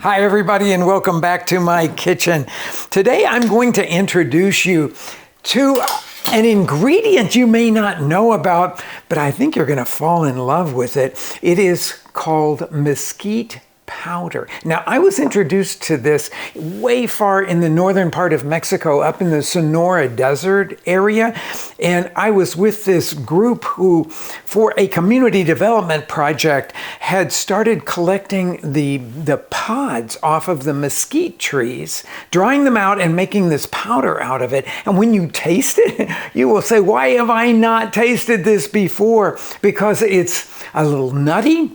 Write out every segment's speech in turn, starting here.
Hi everybody and welcome back to my kitchen. Today I'm going to introduce you to an ingredient you may not know about, but I think you're going to fall in love with it. It is called mesquite powder. Now, I was introduced to this way far in the northern part of Mexico, up in the Sonora desert area, and I was with this group who, for a community development project, had started collecting the pods off of the mesquite trees, drying them out and making this powder out of it. And when you taste it, you will say, why have I not tasted this before? Because it's a little nutty.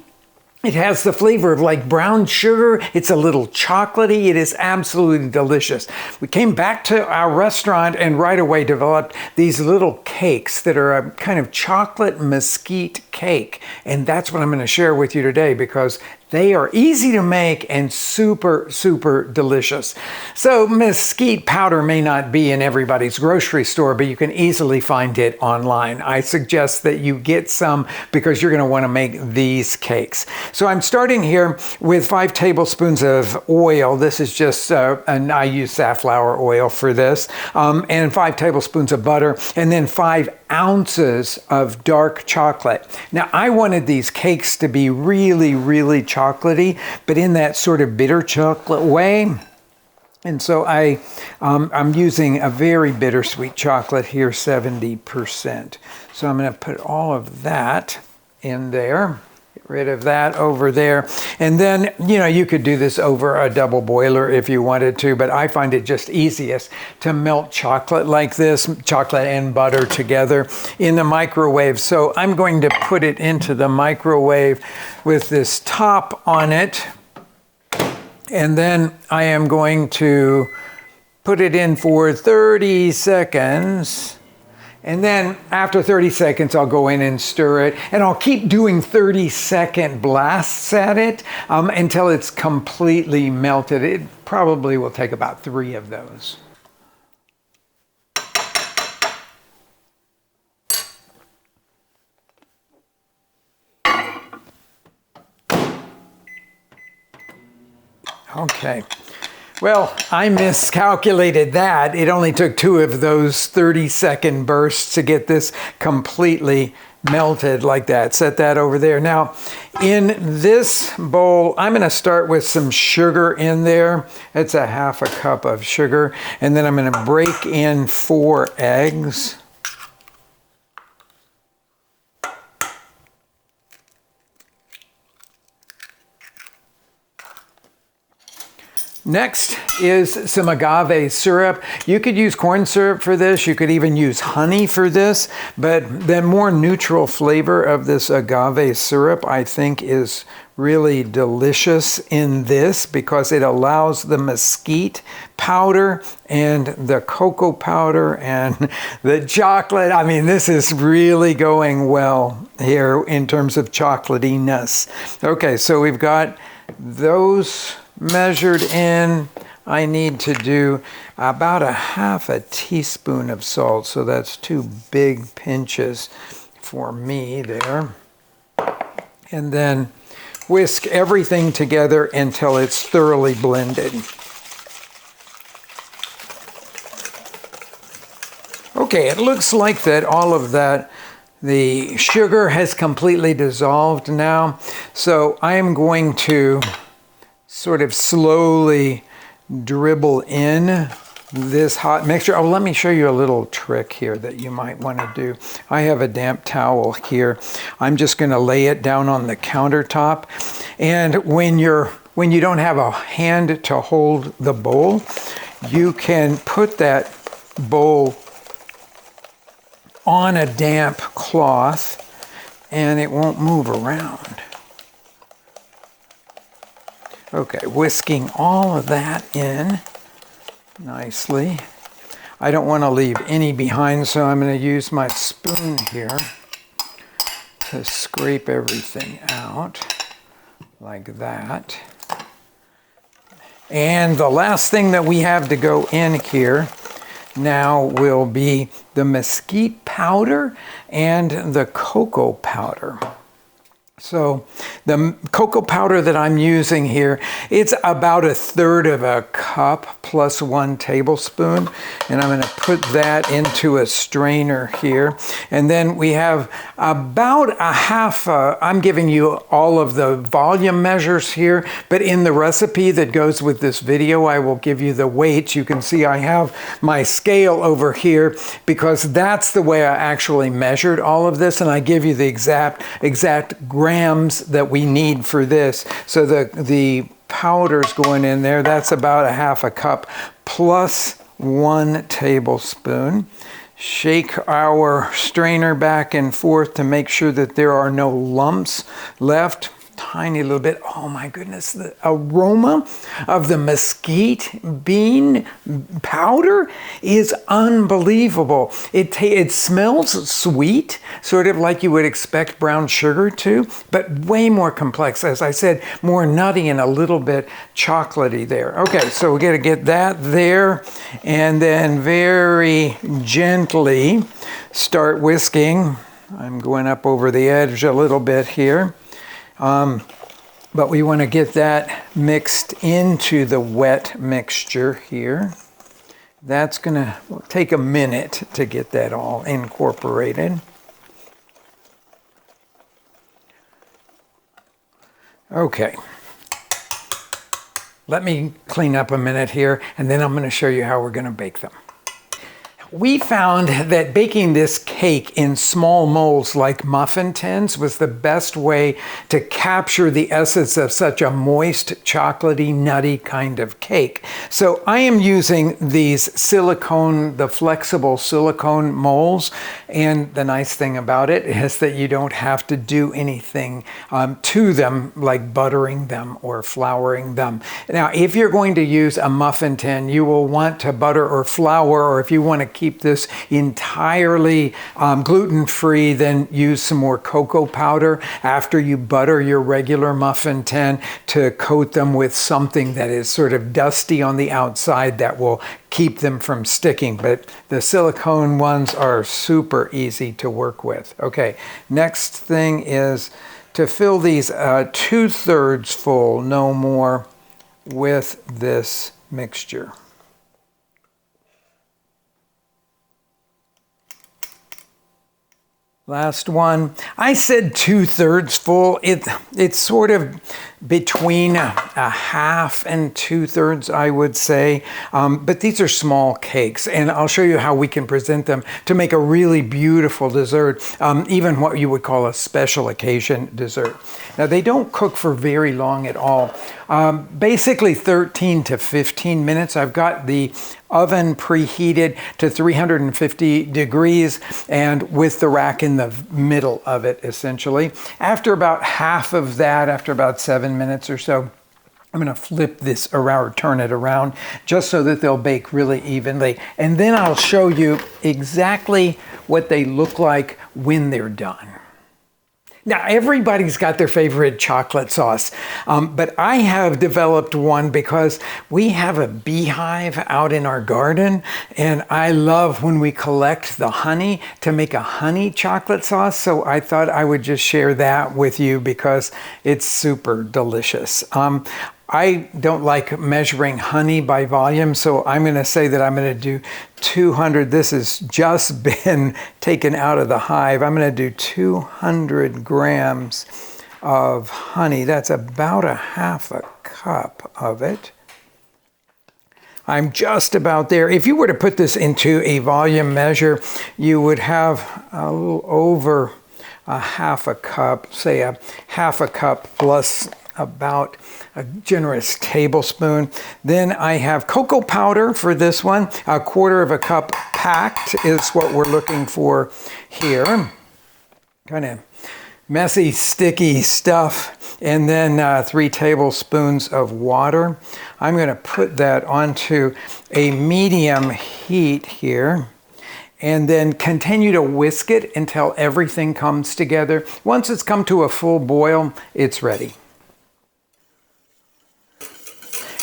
It has the flavor of like brown sugar. It's a little chocolatey. It is absolutely delicious. We came back to our restaurant and right away developed these little cakes that are a kind of chocolate mesquite cake. And that's what I'm going to share with you today because they are easy to make and super, super delicious. So mesquite powder may not be in everybody's grocery store, but you can easily find it online. I suggest that you get some because you're going to want to make these cakes. So I'm starting here with 5 tablespoons of oil. This is just, and I use safflower oil for this, and 5 tablespoons of butter, and then 5 ounces of dark chocolate. Now, I wanted these cakes to be really, really chocolatey, but in that sort of bitter chocolate way. And so I'm using a very bittersweet chocolate here, 70%. So I'm going to put all of that in there. Get rid of that over there. And then, you know, you could do this over a double boiler if you wanted to, but I find it just easiest to melt chocolate like this, chocolate and butter together in the microwave. So I'm going to put it into the microwave with this top on it. And then I am going to put it in for 30 seconds. And then after 30 seconds, I'll go in and stir it. And I'll keep doing 30-second blasts at it until it's completely melted. It probably will take about 3 of those. Okay. Well, I miscalculated that. It only took 2 of those 30-second bursts to get this completely melted like that. Set that over there. Now, in this bowl, I'm going to start with some sugar in there. It's a 1/2 cup of sugar. And then I'm going to break in 4 eggs. Next is some agave syrup. You could use corn syrup for this. You could even use honey for this. But the more neutral flavor of this agave syrup, I think, is really delicious in this because it allows the mesquite powder and the cocoa powder and the chocolate. I mean, this is really going well here in terms of chocolatiness. Okay, so we've got those measured in. I need to do about a 1/2 teaspoon of salt, so that's 2 big pinches for me there. And then whisk everything together until it's thoroughly blended. Okay, it looks like that all of that, the sugar has completely dissolved now, so I am going to sort of slowly dribble in this hot mixture. Oh, let me show you a little trick here that you might want to do. I have a damp towel here. I'm just going to lay it down on the countertop. And when you don't have a hand to hold the bowl, you can put that bowl on a damp cloth and it won't move around. Okay, whisking all of that in nicely. I don't want to leave any behind, so I'm going to use my spoon here to scrape everything out like that. And the last thing that we have to go in here now will be the mesquite powder and the cocoa powder. So the cocoa powder that I'm using here, it's about 1/3 of a cup plus 1 tablespoon. And I'm going to put that into a strainer here. And then we have about I'm giving you all of the volume measures here, but in the recipe that goes with this video, I will give you the weights. You can see I have my scale over here because that's the way I actually measured all of this. And I give you the exact grams that we need for this. So the powder's going in there. That's about 1/2 cup plus 1 tablespoon. Shake our strainer back and forth to make sure that there are no lumps left. Tiny little bit. Oh my goodness, the aroma of the mesquite bean powder is unbelievable. It smells sweet, sort of like you would expect brown sugar to, but way more complex. As I said, more nutty and a little bit chocolatey there. Okay, so we're gonna get that there and then very gently start whisking. I'm going up over the edge a little bit here. But we want to get that mixed into the wet mixture here. That's going to take a minute to get that all incorporated. Okay. Let me clean up a minute here, and then I'm going to show you how we're going to bake them. We found that baking this cake in small molds like muffin tins was the best way to capture the essence of such a moist, chocolatey, nutty kind of cake. So I am using these silicone, the flexible silicone molds. And the nice thing about it is that you don't have to do anything to them, like buttering them or flouring them. Now, if you're going to use a muffin tin, you will want to butter or flour, or if you want to keep this entirely gluten-free, then use some more cocoa powder after you butter your regular muffin tin to coat them with something that is sort of dusty on the outside that will keep them from sticking. But the silicone ones are super easy to work with. Okay, next thing is to fill these 2/3 full, no more, with this mixture. Last one. I said 2/3 full. It's sort of between a half and 2/3, I would say. But these are small cakes, and I'll show you how we can present them to make a really beautiful dessert, even what you would call a special occasion dessert. Now, they don't cook for very long at all. Basically 13 to 15 minutes. I've got the oven preheated to 350 degrees and with the rack in the middle of it, essentially. After about half of that, after about 7 minutes or so, I'm going to flip this around, or turn it around, just so that they'll bake really evenly. And then I'll show you exactly what they look like when they're done. Now, everybody's got their favorite chocolate sauce, but I have developed one because we have a beehive out in our garden, and I love when we collect the honey to make a honey chocolate sauce. So I thought I would just share that with you because it's super delicious. I don't like measuring honey by volume, so I'm going to say that I'm going to do 200. This has just been taken out of the hive. I'm going to do 200 grams of honey. That's about 1/2 cup of it. I'm just about there. If you were to put this into a volume measure, you would have a little over 1/2 cup, say 1/2 cup plus about a generous tablespoon. Then I have cocoa powder for this one. 1/4 cup packed is what we're looking for here. Kind of messy, sticky stuff. And then 3 tablespoons of water. I'm going to put that onto a medium heat here, and then continue to whisk it until everything comes together. Once it's come to a full boil, it's ready.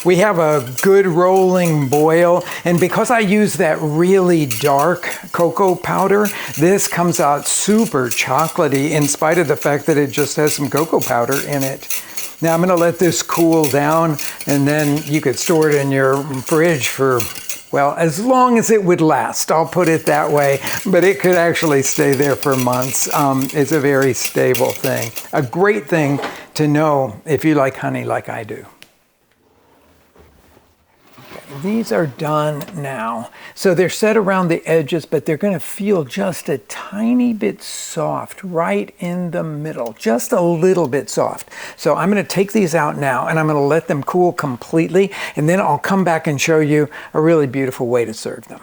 we have a good rolling boil, and because I use that really dark cocoa powder, this comes out super chocolatey in spite of the fact that it just has some cocoa powder in it. Now I'm going to let this cool down, and then you could store it in your fridge for, well, as long as it would last, I'll put it that way, but it could actually stay there for months. It's a very stable thing. A great thing to know if you like honey like I do. These are done now. So they're set around the edges, but they're going to feel just a tiny bit soft right in the middle, just a little bit soft. So I'm going to take these out now, and I'm going to let them cool completely, and then I'll come back and show you a really beautiful way to serve them.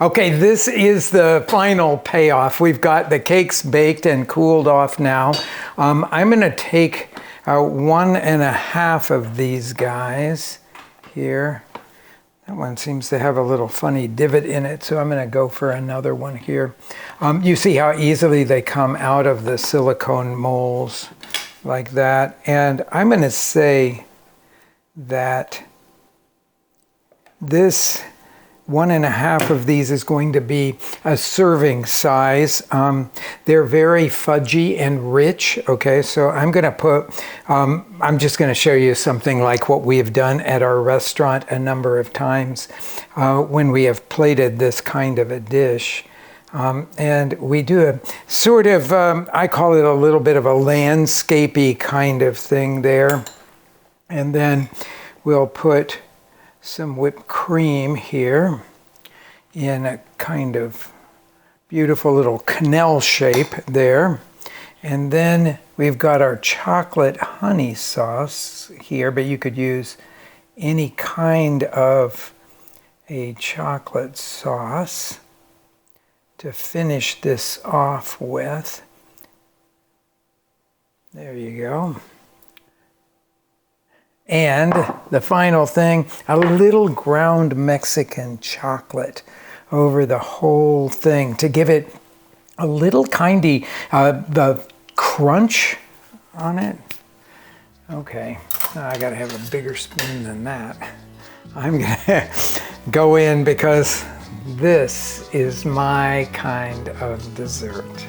Okay, this is the final payoff. We've got the cakes baked and cooled off now. I'm going to take 1.5 of these guys here. That one seems to have a little funny divot in it, so I'm going to go for another one here. You see how easily they come out of the silicone molds like that. And I'm going to say that this 1.5 of these is going to be a serving size. They're very fudgy and rich. Okay, so I'm going to put, I'm just going to show you something like what we have done at our restaurant a number of times when we have plated this kind of a dish. And we do a sort of, I call it a little bit of a landscapey kind of thing there. And then we'll put some whipped cream here in a kind of beautiful little canal shape there. And then we've got our chocolate honey sauce here, but you could use any kind of a chocolate sauce to finish this off with. There you go. And the final thing, a little ground Mexican chocolate over the whole thing to give it a little kindy, the crunch on it. Okay, now I gotta have a bigger spoon than that. I'm gonna go in because this is my kind of dessert.